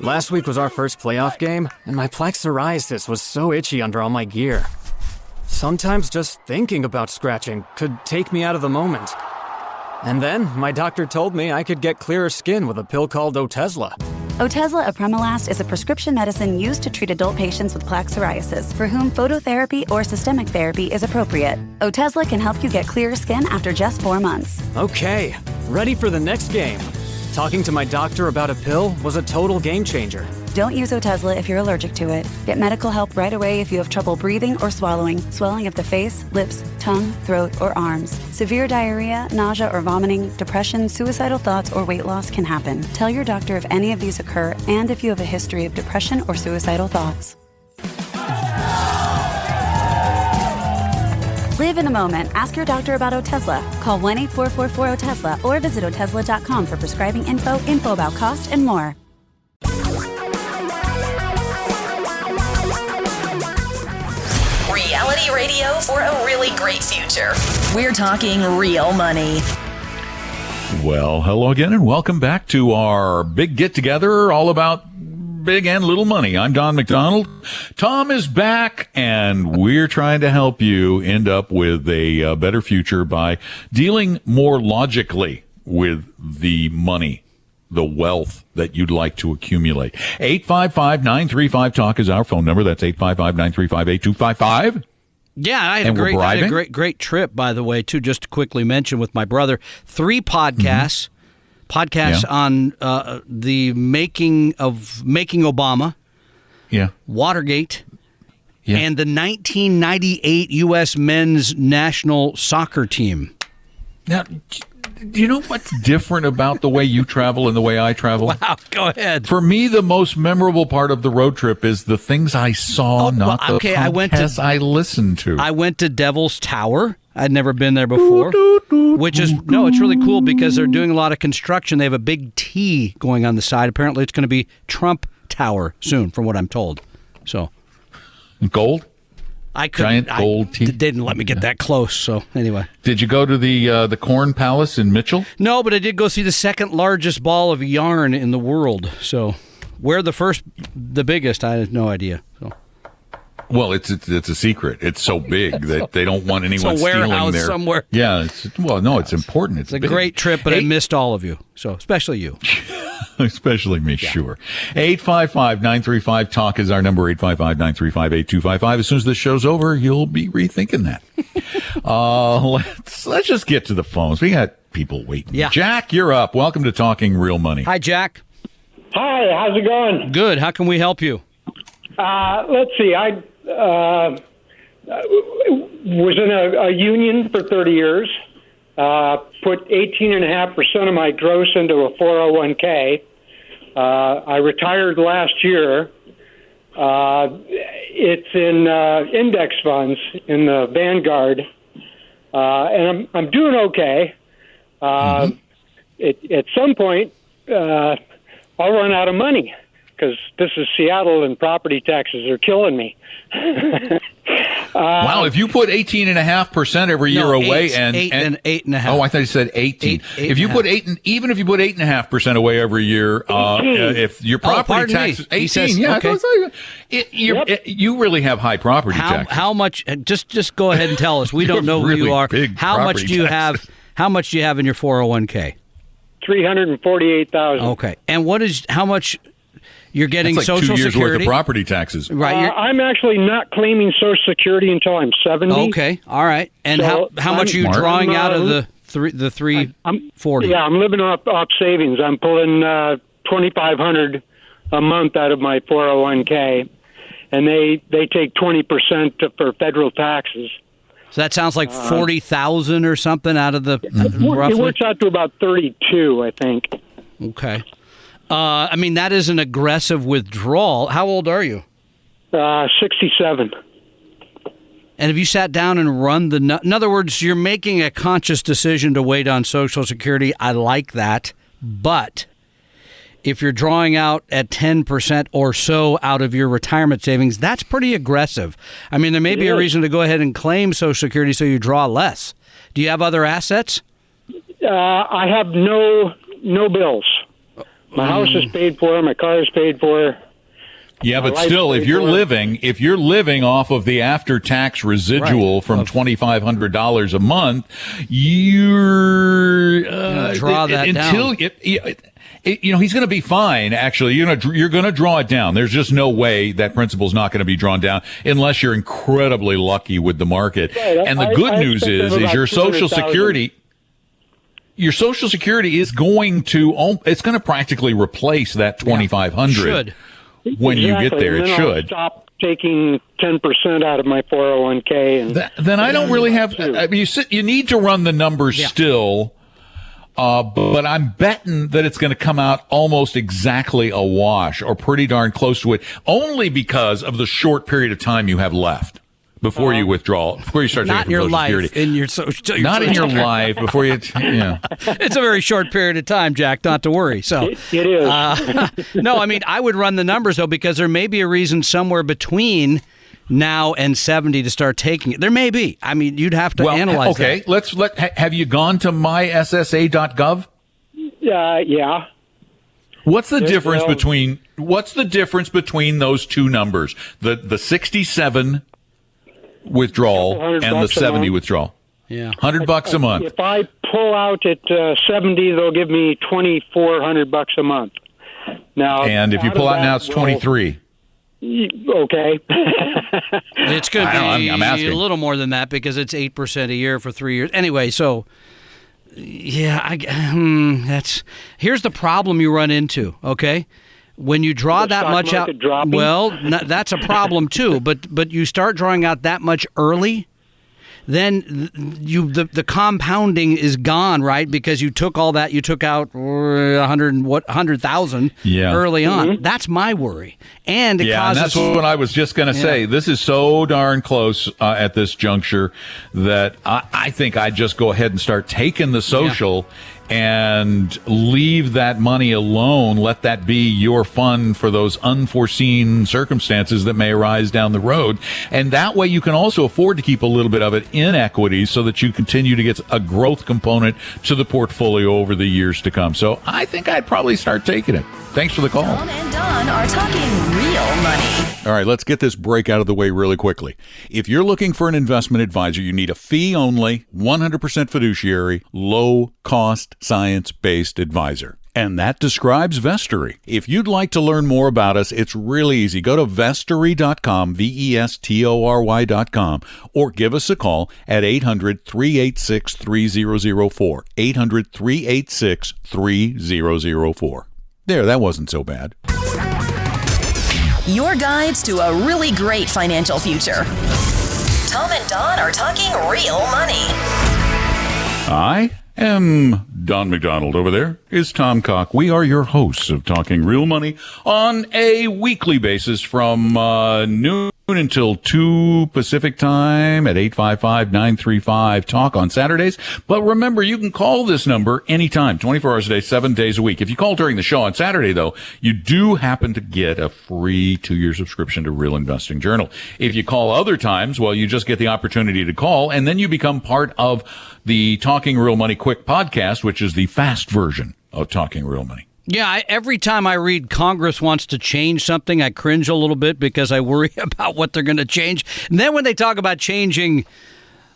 Last week was our first playoff game, and my plaque psoriasis was so itchy under all my gear. Sometimes just thinking about scratching could take me out of the moment. And then my doctor told me I could get clearer skin with a pill called Otezla. Otezla apremilast is a prescription medicine used to treat adult patients with plaque psoriasis for whom phototherapy or systemic therapy is appropriate. Otezla can help you get clearer skin after just 4 months. Okay, ready for the next game. Talking to my doctor about a pill was a total game changer. Don't use Otezla if you're allergic to it. Get medical help right away if you have trouble breathing or swallowing, swelling of the face, lips, tongue, throat, or arms. Severe diarrhea, nausea or vomiting, depression, suicidal thoughts, or weight loss can happen. Tell your doctor if any of these occur and if you have a history of depression or suicidal thoughts. Live in the moment. Ask your doctor about Otezla. Call 1-844-4-OTEZLA or visit Otezla.com for prescribing info about cost, and more. Reality radio for a really great future. We're talking real money. Well, hello again and welcome back to our big get-together all about big and little money. I'm Don McDonald. Tom is back, and we're trying to help you end up with a better future by dealing more logically with the money, the wealth that you'd like to accumulate. 855-935-TALK is our phone number. That's 855-935-8255. Yeah, I had a great trip, by the way, too, just to quickly mention with my brother. 3 podcasts. Podcasts on the making Obama, Watergate, and the 1998 U.S. men's national soccer team. Now, do you know what's different about the way you travel and the way I travel? Wow, go ahead. For me, the most memorable part of the road trip is the things I saw, not the podcasts I listened to. I went to Devil's Tower. I'd never been there before, which is, it's really cool because they're doing a lot of construction. They have a big T going on the side. Apparently, it's going to be Trump Tower soon, from what I'm told. So, gold? Giant gold T? They didn't let me get that close, so anyway. Did you go to the Corn Palace in Mitchell? No, but I did go see the second largest ball of yarn in the world. So, where the biggest, I have no idea. So. Well, it's a secret. It's so big that they don't want anyone stealing their somewhere. Yeah, it's important. It's a great trip, but I missed all of you. So, especially you. Especially me, sure. 855-935-TALK is our number, 855-935-8255. As soon as this show's over, you'll be rethinking that. Let's just get to the phones. We got people waiting. Yeah. Jack, you're up. Welcome to Talking Real Money. Hi, Jack. Hi, how's it going? Good. How can we help you? Let's see. I was in a union for 30 years, put 18.5% of my gross into a 401k. I retired last year. It's in index funds in the Vanguard, and I'm doing okay. At some point, I'll run out of money, because this is Seattle and property taxes are killing me. Wow, if you put 18.5% every year away, and 8.5. Oh, I thought you said 18. If you put even if you put 8.5% away every year, if your property taxes 18, okay. You really have high property taxes. How much? Just go ahead and tell us. We don't know who you are. How much do you have? How much do you have in your 401k? $348,000. Okay, and how much? You're getting That's like Social 2 years Security worth of property taxes, right? I'm actually not claiming Social Security until I'm 70. Okay, all right. And so how much are you drawing out of the 340? Yeah, I'm living off savings. I'm pulling $2,500 a month out of my 401k, and they take 20% for federal taxes. So that sounds like 40,000 or something out of the. It works out to about 32, I think. Okay. I mean, that is an aggressive withdrawal. How old are you? 67. And have you sat down and run in other words, you're making a conscious decision to wait on Social Security. I like that. But if you're drawing out at 10% or so out of your retirement savings, that's pretty aggressive. I mean, there may be a reason to go ahead and claim Social Security so you draw less. Do you have other assets? I have no bills. My house is paid for. My car is paid for. Yeah, My but life's still, paid if you're living off of the after-tax residual from $2,500 a month, you're draw that until down. He's going to be fine. Actually, you're going to draw it down. There's just no way that principal's not going to be drawn down unless you're incredibly lucky with the market. Right, and the good news is your Social Security. Your Social Security is going to practically replace that 2,500. Should. When you get there, and it then should. I'll stop taking 10% out of my 401k. And Then I don't really have. I mean, you need to run the numbers still, but I'm betting that it's going to come out almost exactly a wash or pretty darn close to it, only because of the short period of time you have left before you withdraw, before you start Not taking your Social life, Security. in your social. Not in your life before you. Yeah. It's a very short period of time, Jack. Not to worry. So it is. no, I mean I would run the numbers though because there may be a reason somewhere between now and 70 to start taking it. There may be. I mean, you'd have to analyze. Okay, that. have you gone to myssa.gov? Yeah. What's the difference between those two numbers? The 67 withdrawal and the 70 withdrawal. Yeah. $100 a month. If I pull out at 70, they'll give me $2,400 a month. Now, And if you pull out now, it's 23. Okay. It's going to be I'm asking. a little more than that because it's 8% a year for 3 years. Anyway, so yeah, here's the problem you run into. Okay, when you draw that much out, that's a problem too. But you start drawing out that much early, then the compounding is gone, right? Because you took all that, you took out 100,000 early on. That's my worry, and it causes. And that's what I was just going to say. This is so darn close at this juncture that I think I'd just go ahead and start taking the social. And leave that money alone. Let that be your fund for those unforeseen circumstances that may arise down the road. And that way you can also afford to keep a little bit of it in equities so that you continue to get a growth component to the portfolio over the years to come. So I think I'd probably start taking it. Thanks for the call. Tom and Don are talking real money. All right, let's get this break out of the way really quickly. If you're looking for an investment advisor, you need a fee-only, 100% fiduciary, low-cost, science-based advisor. And that describes Vestory. If you'd like to learn more about us, it's really easy. Go to vestory.com, vestory.com, or give us a call at 800-386-3004, 800-386-3004. There, that wasn't so bad. Your guides to a really great financial future. Tom and Don are talking real money. I am Don McDonald. Over there is Tom Cock. We are your hosts of Talking Real Money on a weekly basis from noon until 2 Pacific time at 855-935-TALK on Saturdays. But remember, you can call this number anytime, 24 hours a day, 7 days a week. If you call during the show on Saturday, though, you do happen to get a free 2-year subscription to Real Investing Journal. If you call other times, well, you just get the opportunity to call, and then you become part of the Talking Real Money Quick podcast, which is the fast version of Talking Real Money. Yeah, every time I read Congress wants to change something, I cringe a little bit because I worry about what they're going to change. And then when they talk about changing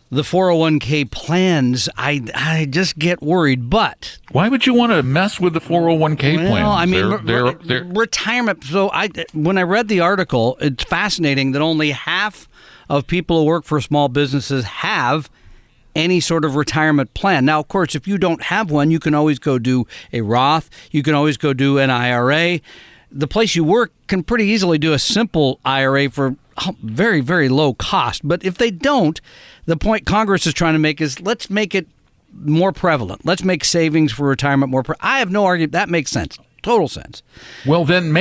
the 401k plans, I just get worried. But why would you want to mess with the 401k plans? Well, I mean, they're retirement. So when I read the article, it's fascinating that only half of people who work for small businesses have any sort of retirement plan. Now, of course, if you don't have one, you can always go do a Roth. You can always go do an IRA. The place you work can pretty easily do a simple IRA for very, very low cost. But if they don't, the point Congress is trying to make is let's make it more prevalent. Let's make savings for retirement more I have no argument. That makes sense. Total sense. Well, then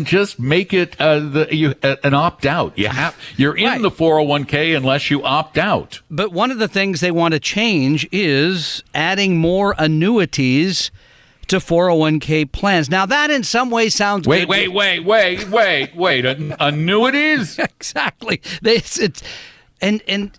just make it an opt-out. You're in the 401k unless you opt out. But one of the things they want to change is adding more annuities to 401k plans. Now, that in some ways sounds Wait. good. Annuities? Exactly. And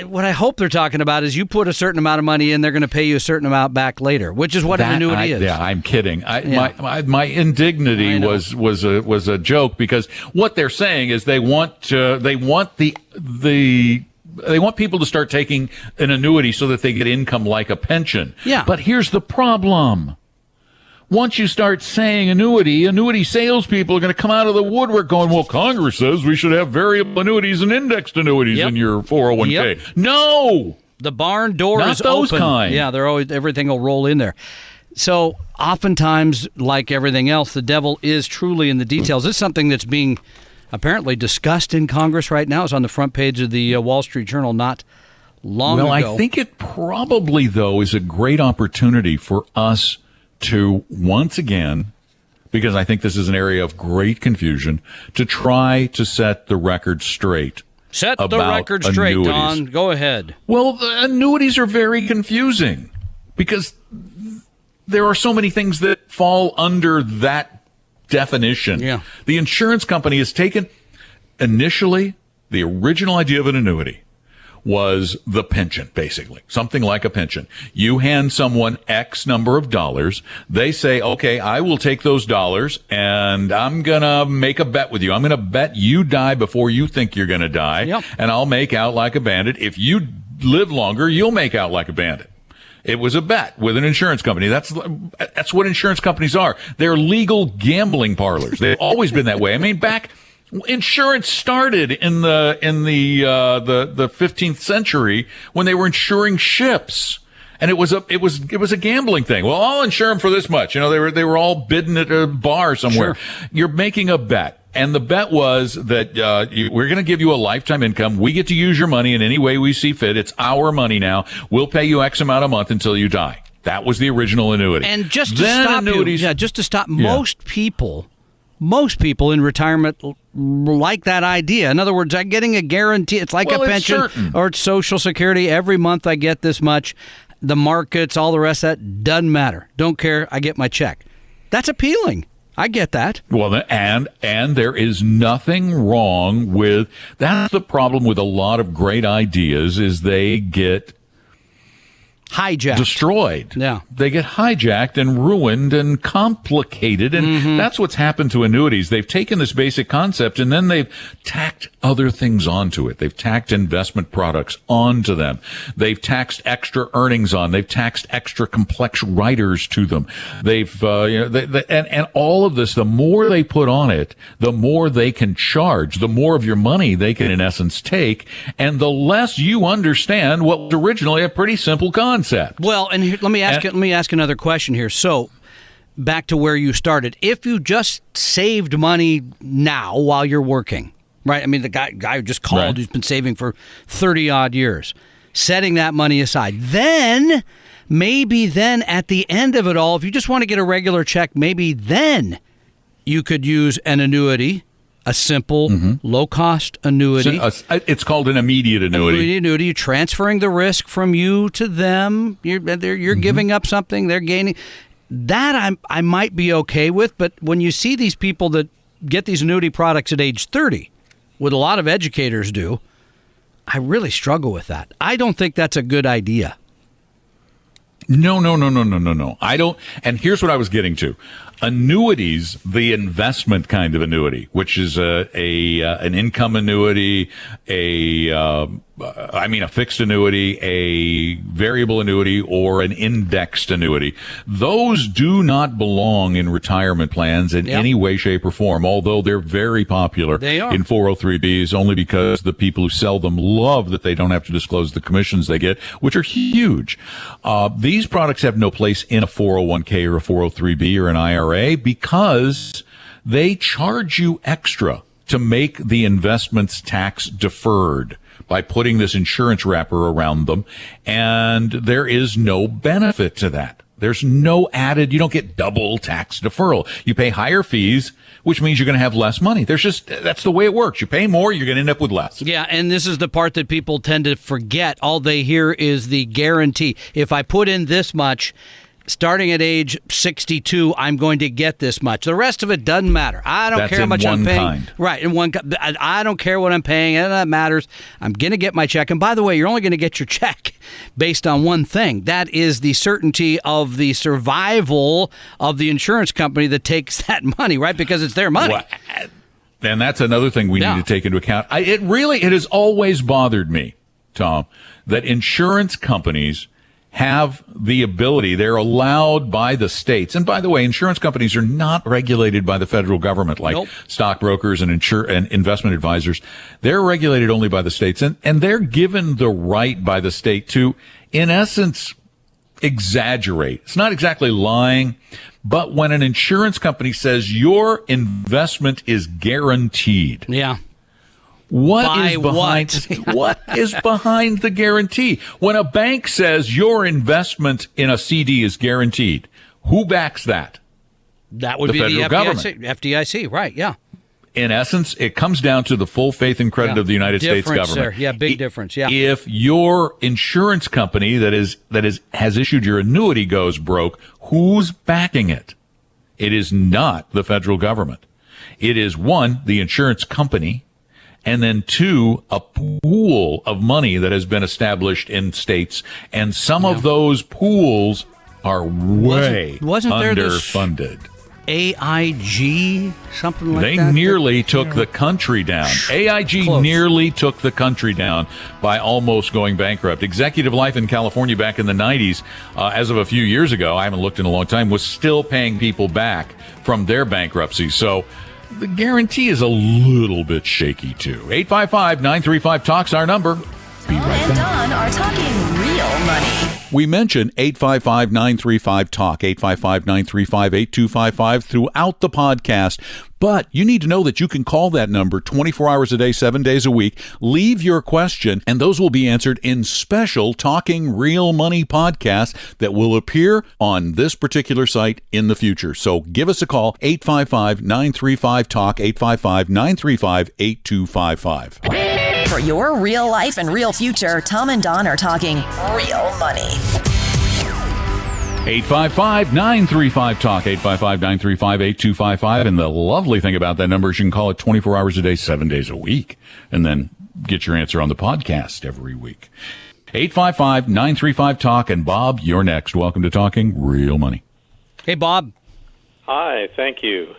what I hope they're talking about is you put a certain amount of money in, they're going to pay you a certain amount back later, which is what an annuity is. Yeah, I'm kidding. My indignity was a joke, because what they're saying is they want people to start taking an annuity so that they get income like a pension. Yeah. But here's the problem. Once you start saying annuity salespeople are going to come out of the woodwork going, well, Congress says we should have variable annuities and indexed annuities in your 401k. Yep. No! The barn door Not is those open. kind. Yeah, everything will roll in there. So oftentimes, like everything else, the devil is truly in the details. This is something that's being apparently discussed in Congress right now. It's on the front page of the Wall Street Journal not long ago. Well, I think it probably, though, is a great opportunity for us to once again, because I think this is an area of great confusion, to try to set the record straight. Set the record straight, annuities. Don. Go ahead. Well, the annuities are very confusing because there are so many things that fall under that definition. Yeah. The insurance company has taken, initially, the original idea of an annuity was the pension, basically. Something like a pension. You hand someone X number of dollars. They say, okay, I will take those dollars and I'm going to make a bet with you. I'm going to bet you die before you think you're going to die. Yep. And I'll make out like a bandit. If you live longer, you'll make out like a bandit. It was a bet with an insurance company. That's what insurance companies are. They're legal gambling parlors. They've always been that way. I mean, insurance started in the 15th century when they were insuring ships, and it was a gambling thing. Well, I'll insure them for this much. You know, they were all bidding at a bar somewhere. Sure. You're making a bet, and the bet was that we're going to give you a lifetime income. We get to use your money in any way we see fit. It's our money now. We'll pay you X amount a month until you die. That was the original annuity. And just to stop most people in retirement like that idea. In other words, I'm getting a guarantee. It's like a pension or it's Social Security. Every month I get this much. The markets, all the rest of that, doesn't matter. Don't care. I get my check. That's appealing. I get that. Well, and there is nothing wrong with, that's the problem with a lot of great ideas, is they get hijacked, destroyed. Yeah, they get hijacked and ruined and complicated, and that's what's happened to annuities. They've taken this basic concept and then they've tacked other things onto it. They've tacked investment products onto them. They've taxed extra earnings on. They've taxed extra complex riders to them. They've and all of this. The more they put on it, the more they can charge. The more of your money they can, in essence, take, and the less you understand what was originally a pretty simple concept. Well, and here, let me ask another question here. So, back to where you started. If you just saved money now while you're working, right? I mean, the guy who just called, who's been saving for 30 odd years, setting that money aside, then maybe at the end of it all, if you just want to get a regular check, maybe then you could use an annuity. A simple, low-cost annuity. It's called an immediate annuity. You're transferring the risk from you to them. You're giving up something. They're gaining. That I might be okay with, but when you see these people that get these annuity products at age 30, what a lot of educators do, I really struggle with that. I don't think that's a good idea. No. I don't. And here's what I was getting to. Annuities, the investment kind of annuity, which is an income annuity, a fixed annuity, a variable annuity, or an indexed annuity. Those do not belong in retirement plans in any way, shape, or form, although they're very popular in 403Bs, only because the people who sell them love that they don't have to disclose the commissions they get, which are huge. These products have no place in a 401k or a 403B or an IRA because they charge you extra to make the investments tax deferred by putting this insurance wrapper around them, and there is no benefit to that. There's no added, you don't get double tax deferral. You pay higher fees, which means you're going to have less money. That's the way it works. You pay more, you're going to end up with less. Yeah, and this is the part that people tend to forget. All they hear is the guarantee. If I put in this much, starting at age 62, I'm going to get this much. The rest of it doesn't matter. I don't That's care how in much I'm one paying. kind. Right, in one. I don't care what I'm paying. None of that matters. I'm going to get my check. And by the way, you're only going to get your check based on one thing. That is the certainty of the survival of the insurance company that takes that money, right? Because it's their money. Well, and that's another thing we need to take into account. It has always bothered me, Tom, that insurance companies have the ability, they're allowed by the states. And by the way, insurance companies are not regulated by the federal government like stockbrokers and investment advisors. They're regulated only by the states. And they're given the right by the state to, in essence, exaggerate. It's not exactly lying, but when an insurance company says your investment is guaranteed. Yeah. What is behind the guarantee? When a bank says your investment in a CD is guaranteed, who backs that? That would be the FDIC, right, yeah. In essence, it comes down to the full faith and credit of the United States government. There. Yeah, big difference, yeah. If your insurance company has issued your annuity goes broke, who's backing it? It is not the federal government. It is, one, the insurance company, and then two, a pool of money that has been established in states, and some of those pools are way underfunded. AIG, something like that? They nearly took the country down. AIG nearly took the country down by almost going bankrupt. Executive Life in California back in the 90s, as of a few years ago, I haven't looked in a long time, was still paying people back from their bankruptcy. So the guarantee is a little bit shaky, too. 855-935-TALK's our number. Be right back. And Don are talking real money. We mention 855-935-TALK, 855-935-8255 throughout the podcast. But you need to know that you can call that number 24 hours a day, 7 days a week. Leave your question, and those will be answered in special Talking Real Money podcasts that will appear on this particular site in the future. So give us a call, 855-935-TALK, 855-935-8255. For your real life and real future, Tom and Don are talking real money. 855-935-TALK, 855-935-8255. And the lovely thing about that number is you can call it 24 hours a day, 7 days a week, and then get your answer on the podcast every week. 855-935-TALK. And Bob, you're next. Welcome to Talking Real Money. Hey, Bob. Hi, thank you.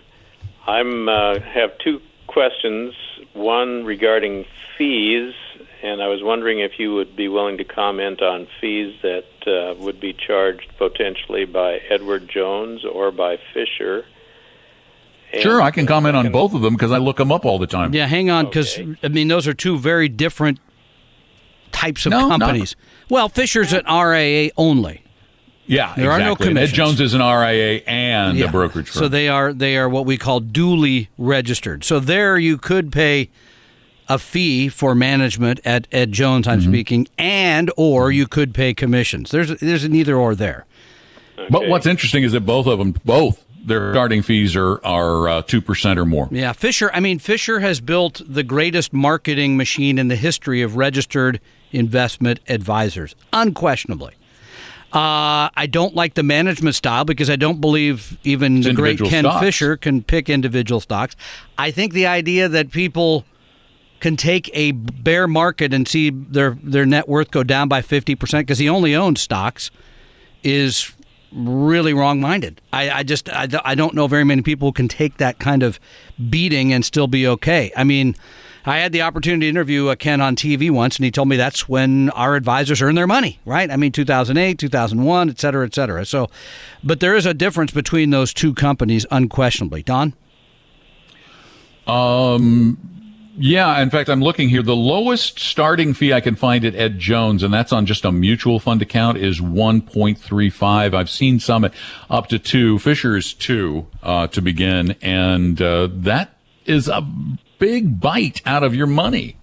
I'm have two questions. One regarding fees, and I was wondering if you would be willing to comment on fees that would be charged potentially by Edward Jones or by Fisher. And sure, I can comment on both of them because I look them up all the time. Yeah, hang on, because, I mean, those are two very different types of companies. Well, Fisher's an RIA only. Yeah, there are no commissions. Ed Jones is an RIA and a brokerage firm. So they are what we call duly registered. So there you could pay a fee for management at Ed Jones, I'm speaking, or you could pay commissions. There's an either or there. Okay. But what's interesting is that both of them, their starting fees are 2% or more. Yeah, Fisher has built the greatest marketing machine in the history of registered investment advisors, unquestionably. I don't like the management style because I don't believe even the great Ken Fisher can pick individual stocks. I think the idea that people can take a bear market and see their net worth go down by 50% because he only owns stocks is really wrong-minded. I don't know very many people who can take that kind of beating and still be okay. I mean, I had the opportunity to interview Ken on TV once, and he told me that's when our advisors earn their money, right? I mean, 2008, 2001, et cetera, et cetera. So, but there is a difference between those two companies, unquestionably. Don? Yeah, in fact, I'm looking here. The lowest starting fee I can find at Ed Jones, and that's on just a mutual fund account, is 1.35. I've seen some at up to 2. Fisher is 2 to begin, and that is a big bite out of your money.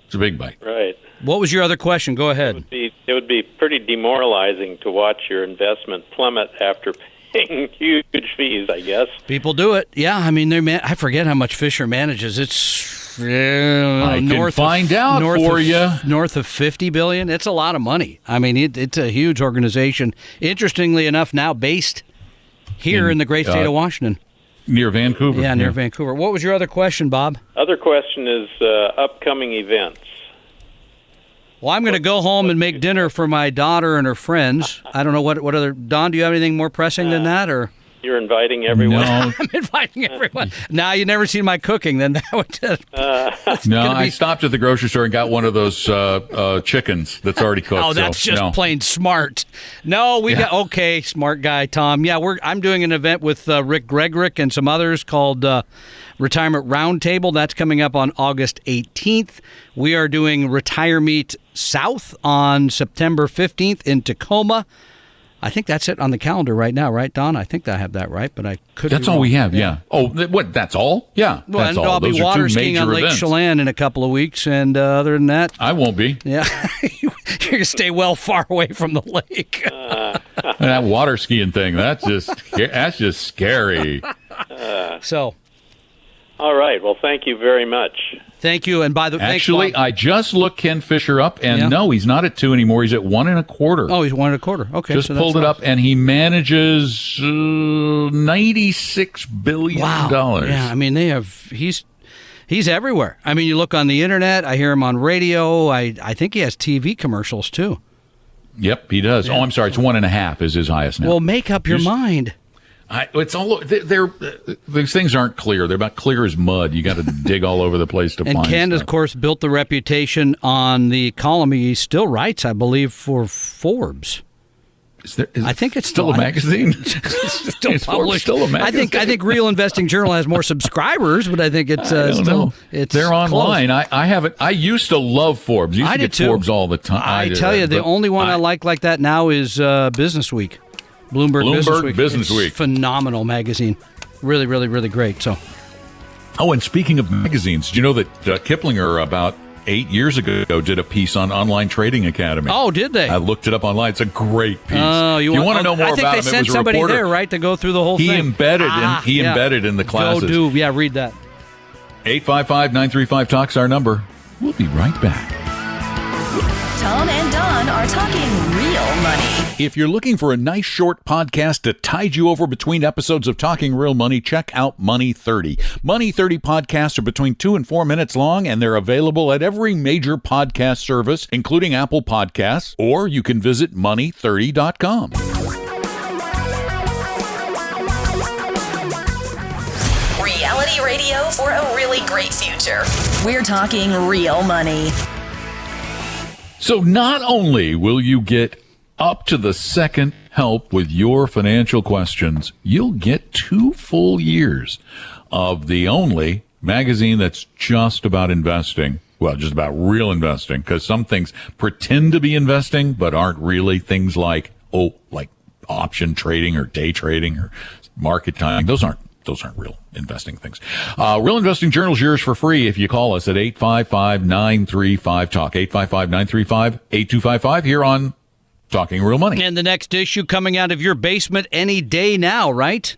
It's a big bite. Right. What was your other question? Go ahead. It would be pretty demoralizing to watch your investment plummet after paying huge fees, I guess. People do it. Yeah, I mean, I forget how much Fisher manages. It's I can find out for you. North of $50 billion. It's a lot of money. I mean, it's a huge organization. Interestingly enough, now based here in the great state of Washington. Near Vancouver. Yeah, near Vancouver. What was your other question, Bob? Other question is upcoming events. Well, I'm going to go home and make dinner for my daughter and her friends. I don't know what other... Don, do you have anything more pressing than that, or... You're inviting everyone. No. I'm inviting everyone. Now, you never seen my cooking, then that would just... No, I stopped at the grocery store and got one of those chickens that's already cooked. Oh, that's just plain smart. No, we got... Okay, smart guy, Tom. Yeah, I'm doing an event with Rick Gregorick and some others called Retirement Roundtable. That's coming up on August 18th. We are doing Retire Meet South on September 15th in Tacoma. I think that's it on the calendar right now, right, Don? I think I have that right, but I could. That's all we have, yeah. Oh, what? That's all? Yeah, well, that's and all. I'll be water skiing on Lake Chelan in a couple of weeks, and other than that, I won't be. Yeah, you're gonna stay well far away from the lake. That water skiing thing—that's just scary. So. All right. Well, thank you very much. Thank you. And by the way, actually, I just looked Ken Fisher up, and no, he's not at 2 anymore. He's at 1.25. Oh, he's 1.25. Okay, just pulled it up, and he manages $96 billion. Wow. Yeah, I mean he's everywhere. I mean, you look on the internet. I hear him on radio. I think he has TV commercials too. Yep, he does. Yeah. Oh, I'm sorry. It's 1.5 is his highest now. Well, make up your mind. It's all these things aren't clear. They're about clear as mud. You got to dig all over the place to find. And Ken, stuff. of course, built the reputation on the column. He still writes, I believe, for Forbes. I think it's still a magazine. Still published. Still a magazine. I think Real Investing Journal has more subscribers, but I think it's still. They're online. Close. I haven't. I used to love Forbes. I used to get Forbes all the time. I tell you, the only one I like that now is Business Week. Bloomberg Business Week. Phenomenal magazine. Really, really, really great. So. Oh, and speaking of magazines, did you know that Kiplinger about 8 years ago did a piece on Online Trading Academy? Oh, did they? I looked it up online. It's a great piece. Oh, you want to know more about him? I think they sent somebody there, right, to go through the whole thing. He embedded in the classes. Read that. 855-935-TALK's our number. We'll be right back. Tom and Don are talking real money. If you're looking for a nice short podcast to tide you over between episodes of Talking Real Money, check out Money 30. Money 30 podcasts are between 2 and 4 minutes long, and they're available at every major podcast service, including Apple Podcasts, or you can visit money30.com. Reality radio for a really great future. We're talking real money. So not only will you get up to the second help with your financial questions, you'll get 2 full years of the only magazine that's just about investing. Well, just about real investing, because some things pretend to be investing but aren't really. Things like option trading or day trading or market timing. Those aren't real investing things. Real Investing Journal's yours for free if you call us at 855-935-TALK, 855-935-8255 here on Talking Real Money. And the next issue coming out of your basement any day now, right?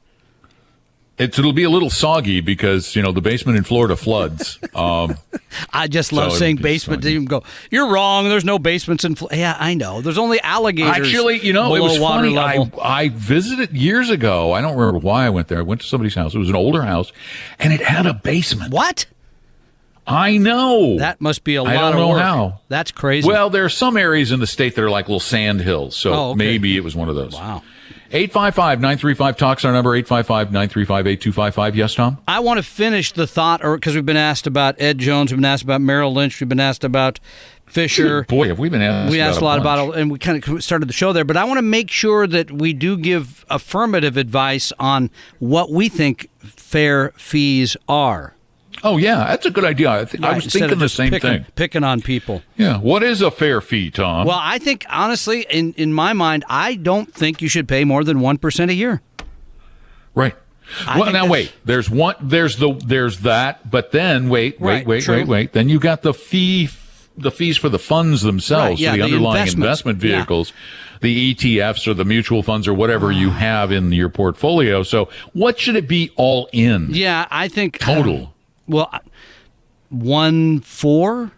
It'll be a little soggy because, the basement in Florida floods. I just love saying basement. You can go, you're wrong. There's no basements in Florida. Yeah, I know. There's only alligators. Actually, it was funny. I visited years ago. I don't remember why I went there. I went to somebody's house. It was an older house, and it had a basement. What? I know. That must be a lot of work. I don't know how. That's crazy. Well, there are some areas in the state that are like little sand hills, so maybe it was one of those. Wow. 855-935-TALK's our number, 855-935-8255. Yes, Tom? I want to finish the thought, because we've been asked about Ed Jones, we've been asked about Merrill Lynch, we've been asked about Fisher. Boy, have we been asked We asked a lot about it, and we kind of started the show there. But I want to make sure that we do give affirmative advice on what we think fair fees are. Oh, yeah, that's a good idea. I was thinking the same thing. Picking on people. Yeah. What is a fair fee, Tom? Well, I think, honestly, in my mind, I don't think you should pay more than 1% a year. Right. Well, now wait. There's that, but then wait. Then you got the fees for the funds themselves, so the underlying investment vehicles. Yeah. The ETFs or the mutual funds or whatever you have in your portfolio. So what should it be all in? Yeah, I think total. Well, 1.4.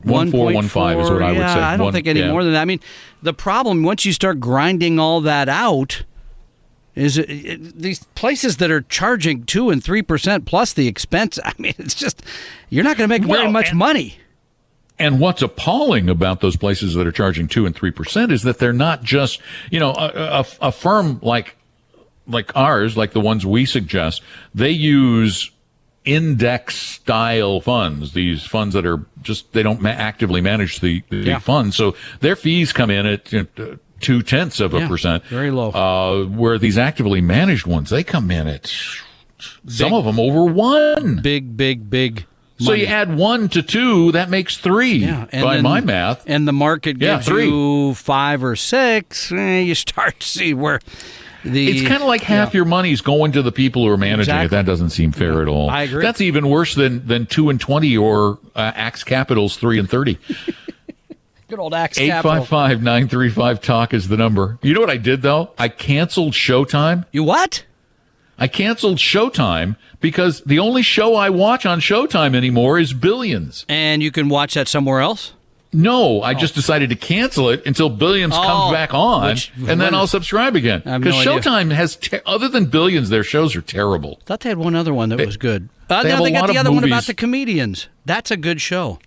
1.415 is what I would say. I don't think any more than that. I mean, the problem once you start grinding all that out is these places that are charging 2% and 3% plus the expense. I mean, it's just you're not going to make very much money. And what's appalling about those places that are charging 2% and 3% is that they're not just, a firm like ours, like the ones we suggest. They use index style funds, these funds that are just, they don't actively manage the fund. So their fees come in at 0.2%. Very low. Where these actively managed ones, they come in at some of them over 1. Big. So you add 1 to 2, that makes 3 by my math. And the market gives 3. you 5 or 6. You start to see where it's kind of like half your money's going to the people who are managing it. That doesn't seem fair at all. I agree. That's even worse than 2 and 20 or Axe Capital's 3 and 30. Good old Axe Capital. 855-935-TALK is the number. You know what I did, though? I canceled Showtime. You what? I canceled Showtime because the only show I watch on Showtime anymore is Billions. And you can watch that somewhere else? No, I just decided to cancel it until Billions comes back on, and then I'll subscribe again. Because Showtime has, other than Billions, their shows are terrible. I thought they had one other one that was good. They got the other one about the comedians. That's a good show.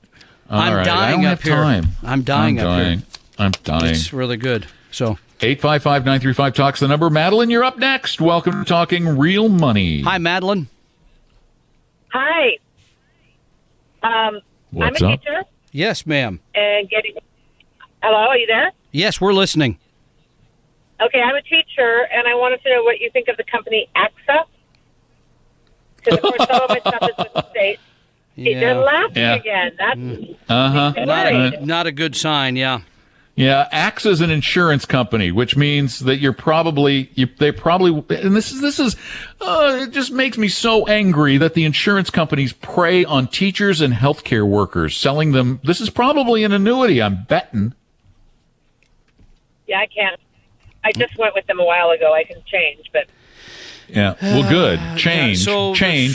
I'm dying up here. I'm dying up here. I'm dying. It's really good. So 855-935-TALK's the number. Madeline, you're up next. Welcome to Talking Real Money. Hi, Madeline. Hi. What's I'm a up? teacher. Yes, ma'am. And hello, are you there? Yes, we're listening. Okay, I'm a teacher, and I wanted to know what you think of the company AXA. Because, of course, some of my stuff is with the state. They're laughing again. That's not a good sign, yeah. Yeah, AXA is an insurance company, which means that they probably, and this is, it just makes me so angry that the insurance companies prey on teachers and healthcare workers, selling them. This is probably an annuity, I'm betting. Yeah, I can't. I just went with them a while ago. I can change, but. Yeah. Well, good. Change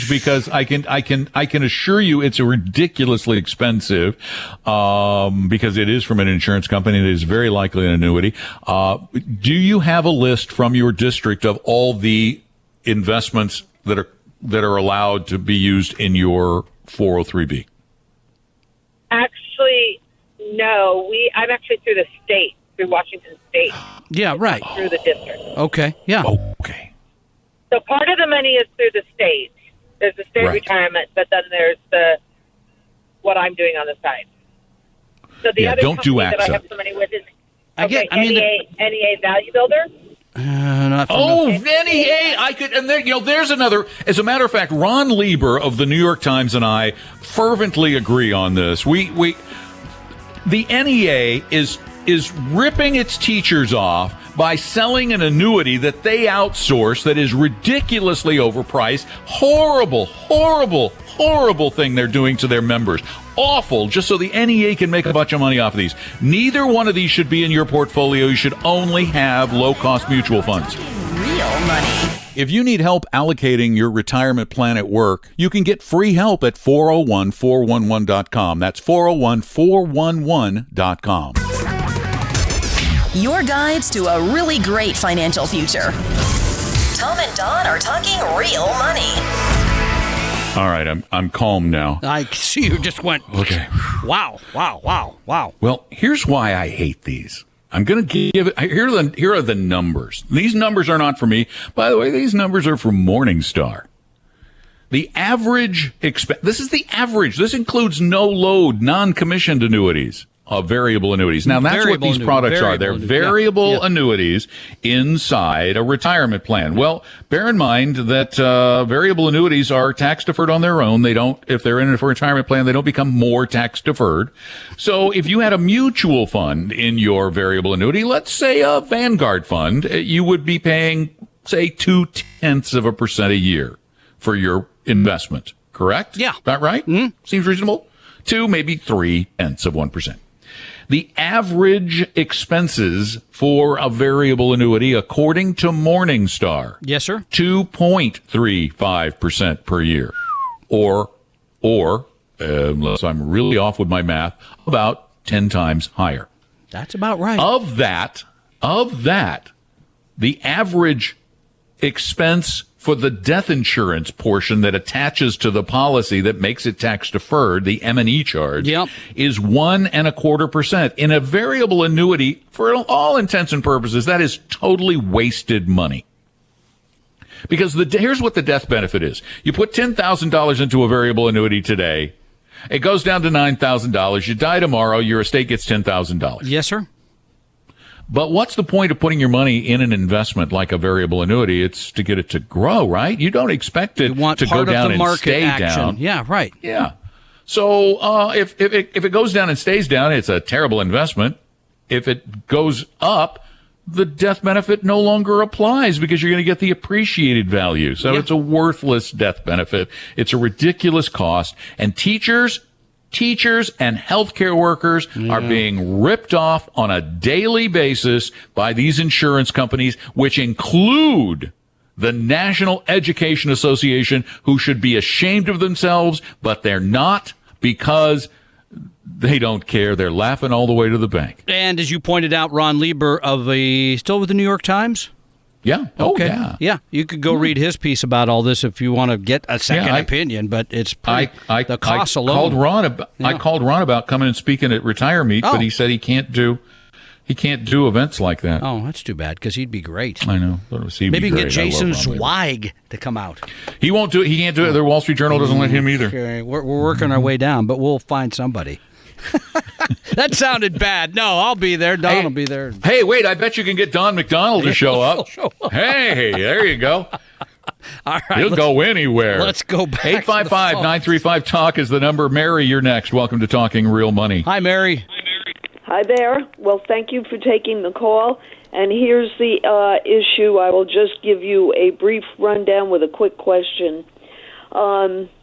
because I can assure you it's ridiculously expensive, because it is from an insurance company. It is very likely an annuity. Do you have a list from your district of all the investments that are allowed to be used in your 403B? Actually, no. I'm actually through the state, through Washington State. Yeah, right. Through the district. Okay. Yeah. Okay. So part of the money is through the state. There's the state retirement, but then there's what I'm doing on the side. So the other don't do company that I have some money with is NEA Value Builder. Not NEA! I could, and there's another. As a matter of fact, Ron Lieber of the New York Times and I fervently agree on this. The NEA is ripping its teachers off by selling an annuity that they outsource that is ridiculously overpriced. Horrible thing they're doing to their members. Awful, just so the NEA can make a bunch of money off of these. Neither one of these should be in your portfolio. You should only have low-cost mutual funds. Real money. If you need help allocating your retirement plan at work, you can get free help at 401-411.com. That's 401-411.com. Your guides to a really great financial future. Tom and Don are talking real money. All right, I'm calm now. I see you just went, okay. Wow. Well, here's why I hate these. I'm going to give it, here are the numbers. These numbers are not for me. By the way, these numbers are from Morningstar. The average this is the average. This includes no load, non-commissioned annuities. Variable annuities. Now, that's what these products are. They're variable annuities inside a retirement plan. Well, bear in mind that variable annuities are tax deferred on their own. They don't, if they're in it for a retirement plan, they don't become more tax deferred. So if you had a mutual fund in your variable annuity, let's say a Vanguard fund, you would be paying, say, 0.2% a year for your investment. Correct? Yeah. Is that right? Mm-hmm. Seems reasonable. 2, maybe 0.3%. The average expenses for a variable annuity, according to Morningstar, yes, sir, 2.35% per year, or unless I'm really off with my math, about 10 times higher. That's about right. Of that, the average expense for the death insurance portion that attaches to the policy that makes it tax deferred, the M&E charge, is 1.25%. In a variable annuity, for all intents and purposes, that is totally wasted money. Because here's what the death benefit is. You put $10,000 into a variable annuity today. It goes down to $9,000. You die tomorrow. Your estate gets $10,000. Yes, sir. But what's the point of putting your money in an investment like a variable annuity? It's to get it to grow, right? You don't expect it to go down and stay down. Yeah, right. Yeah. So if it goes down and stays down, it's a terrible investment. If it goes up, the death benefit no longer applies because you're going to get the appreciated value. So it's a worthless death benefit. It's a ridiculous cost. And teachers and healthcare workers are being ripped off on a daily basis by these insurance companies, which include the National Education Association, who should be ashamed of themselves, but they're not because they don't care. They're laughing all the way to the bank. And as you pointed out, Ron Lieber still with the New York Times? Yeah. Okay. Oh, yeah. Yeah. You could go read his piece about all this if you want to get a second opinion, but it's pretty, the cost alone. I called Ron about coming and speaking at Retire Meet, but he said he can't do events like that. Oh, that's too bad because he'd be great. I know. Maybe get Jason Zweig to come out. He won't do it. He can't do it. The Wall Street Journal doesn't let him either. Okay. We're working our way down, but we'll find somebody. That sounded bad. No, I'll be there. Don will be there. Hey, wait, I bet you can get Don McDonald to show up. Hey, there you go. All right, He'll go anywhere. Let's go back. 855-935-TALK is the number. Mary, you're next. Welcome to Talking Real Money. Hi, Mary. Hi there. Well, thank you for taking the call. And here's the issue. I will just give you a brief rundown with a quick question.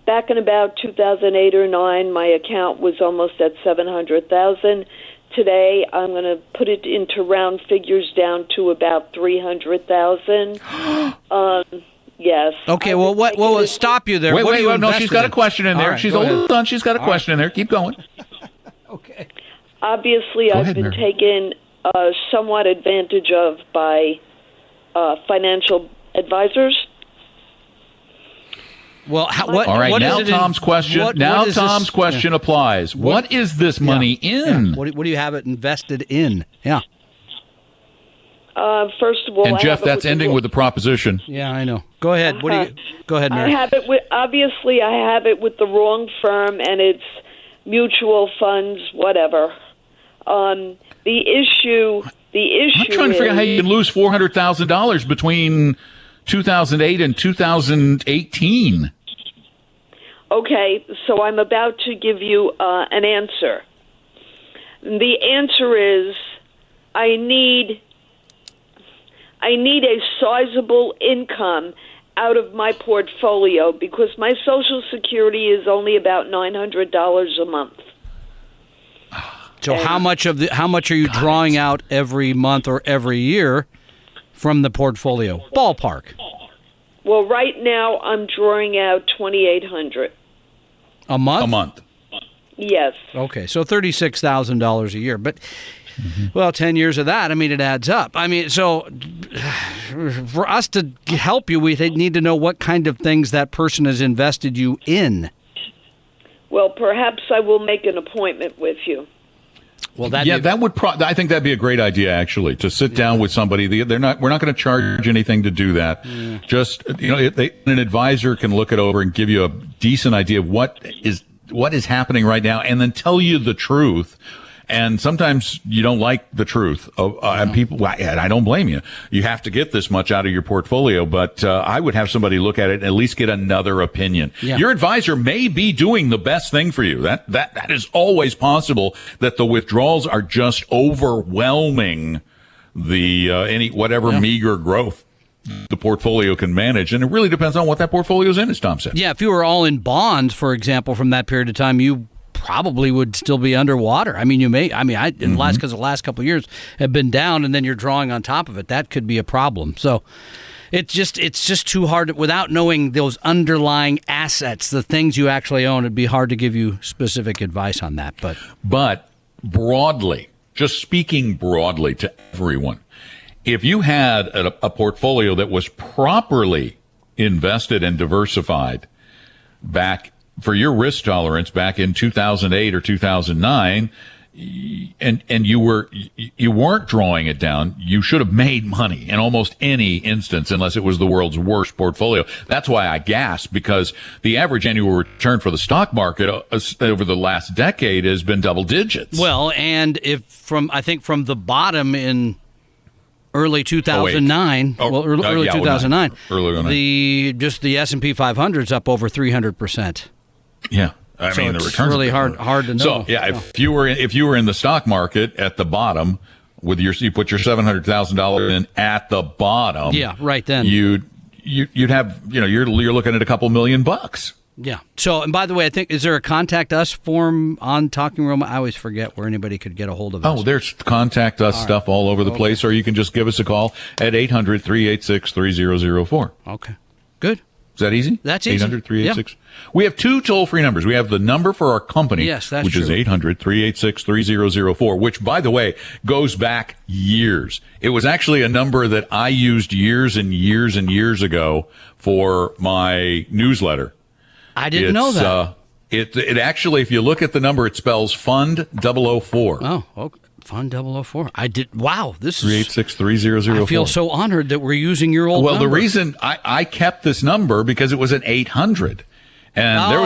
Back in about 2008 or 9, my account was almost at $700,000. Today, I'm going to put it into round figures down to about $300,000. Yes. Okay. Well, what will stop you there? Wait. No, she's got a question in there. Right, She's done. She's got a question in there. Keep going. Okay. Obviously, I've been taken somewhat advantage of by financial advisors. Well, all right. Now Tom's question. Tom's question applies. What is this money in? Yeah. What do you have it invested in? Yeah. First of all, and Jeff, that's ending with the proposition. Yeah, I know. Go ahead. Go ahead, Mary. I have it with the wrong firm, and it's mutual funds, whatever. The issue. I'm trying to figure out how you can lose $400,000 between 2008 and 2018. Okay, so I'm about to give you an answer. The answer is I need a sizable income out of my portfolio because my Social Security is only about $900 a month. So how much are you drawing out every month or every year from the portfolio? Ballpark. Well, right now I'm drawing out $2,800 a month. A month. Yes. Okay, so $36,000 a year, but. Well, 10 years of that, I mean, it adds up. I mean, so for us to help you, we need to know what kind of things that person has invested you in. Well, perhaps I will make an appointment with you. Well, I think that'd be a great idea, actually, to sit down with somebody. We're not going to charge anything to do that. Yeah. Just, an advisor can look it over and give you a decent idea of what is happening right now and then tell you the truth. And sometimes you don't like the truth. And I don't blame you. You have to get this much out of your portfolio, but I would have somebody look at it and at least get another opinion. Yeah. Your advisor may be doing the best thing for you. That is always possible, that the withdrawals are just overwhelming the whatever meager growth the portfolio can manage. And it really depends on what that portfolio is in, as Tom said. Yeah, if you were all in bonds, for example, from that period of time, you probably would still be underwater. I mean, the last couple of years have been down, and then you're drawing on top of it. That could be a problem. So It's just too hard without knowing those underlying assets, the things you actually own. It'd be hard to give you specific advice on that. But broadly, just speaking broadly to everyone, if you had a portfolio that was properly invested and diversified back for your risk tolerance back in 2008 or 2009, and you weren't drawing it down, you should have made money in almost any instance, unless it was the world's worst portfolio. That's why I gasp, because the average annual return for the stock market over the last decade has been double digits. Well, and I think from the bottom in early 2009, early 2009, the S&P 500's up over 300%. Yeah. I mean, the returns it's really hard to know. So, if you were in the stock market at the bottom with you put your $700,000 in at the bottom. Yeah, right then. You'd have, you're looking at a couple $1 million. Yeah. So, and by the way, I think, is there a contact us form on Talking Real Money? I always forget where anybody could get a hold of us. Oh, there's contact us stuff all over the place, or you can just give us a call at 800-386-3004. Okay. Good. Is that easy? That's easy. 800-386. Yeah. We have two toll-free numbers. We have the number for our company, which is 800-386-3004, which, by the way, goes back years. It was actually a number that I used years and years and years ago for my newsletter. I didn't know that. It actually, if you look at the number, it spells Fund 004. Oh, okay. Fund 004. I did. Wow, this is 386-3004. I feel so honored that we're using your old number. Well, the reason I kept this number because it was an 800. And there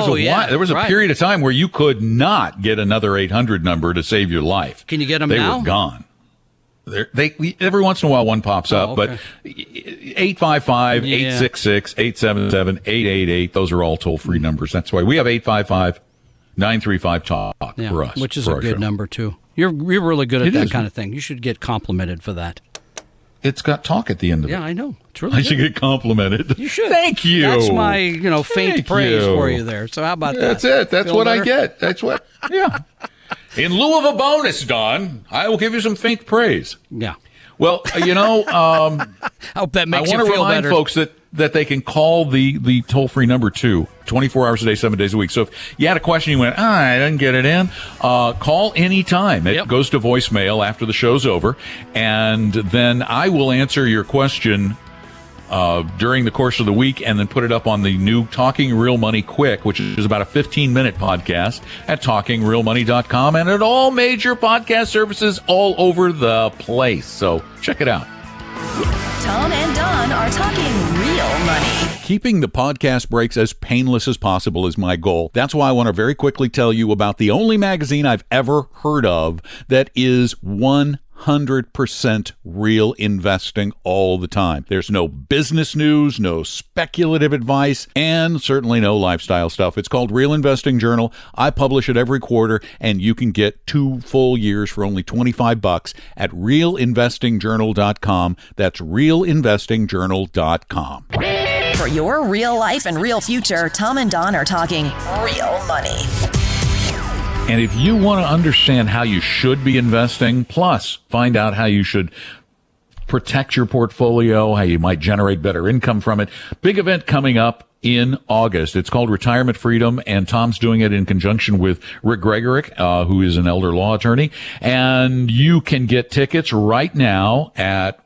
was a period of time where you could not get another 800 number to save your life. Can you get them now? now? They were gone. Every once in a while one pops up, but 855-866-877-888, those are all toll-free numbers. That's why we have 855-935-TALK for us. Which is a good number, too. You're really good at that kind of thing. You should get complimented for that. It's got talk at the end of it. Yeah, I know. It's really I should get complimented. You should. Thank you. That's my, faint praise for you there. So how about that? That's it. That's what I get. That's what, yeah. In lieu of a bonus, Don, I will give you some faint praise. Yeah. Well, I hope that makes you feel better. I want to remind folks that they can call the toll-free number, too, 24 hours a day, 7 days a week. So if you had a question, you went, I didn't get it in, call anytime. It goes to voicemail after the show's over, and then I will answer your question during the course of the week and then put it up on the new Talking Real Money Quick, which is about a 15-minute podcast at TalkingRealMoney.com and at all major podcast services all over the place. So check it out. Tom and Don are talking real money. Keeping the podcast breaks as painless as possible is my goal. That's why I want to very quickly tell you about the only magazine I've ever heard of that is 100% real investing all the time. There's no business news, no speculative advice, and certainly no lifestyle stuff. It's called Real Investing Journal. I publish it every quarter, and you can get 2 full years for only $25 at realinvestingjournal.com. That's realinvestingjournal.com. For your real life and real future, Tom and Don are talking real money. And if you want to understand how you should be investing, plus find out how you should protect your portfolio, how you might generate better income from it, big event coming up in August. It's called Retirement Freedom, and Tom's doing it in conjunction with Rick Gregorick, who is an elder law attorney. And you can get tickets right now at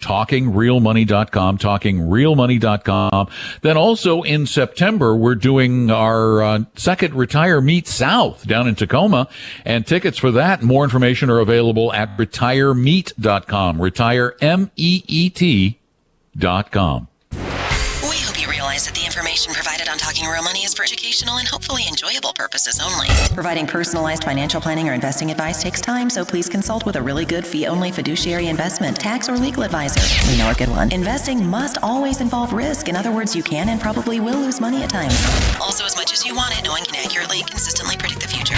TalkingRealMoney.com, TalkingRealMoney.com. Then also in September, we're doing our second Retire Meet South down in Tacoma, and tickets for that and more information are available at RetireMeet.com, RetireMeet.com. We hope you realize that the information provided on Talking Real Money is for educational and hopefully enjoyable purposes only. Providing personalized financial planning or investing advice takes time, so please consult with a really good fee-only fiduciary investment, tax, or legal advisor. We know a good one. Investing must always involve risk. In other words, you can and probably will lose money at times. Also, as much as you want it, no one can accurately and consistently predict the future.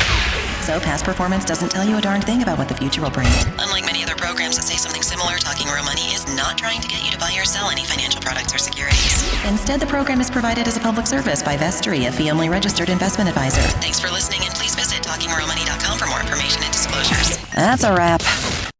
So past performance doesn't tell you a darn thing about what the future will bring. Unlike many other programs that say something similar, Talking Real Money is not trying to get you to buy or sell any financial products or securities. Instead, the program is provided as a public service by Vestry, a fee-only registered investment advisor. Thanks for listening, and please visit TalkingRealMoney.com for more information and disclosures. That's a wrap.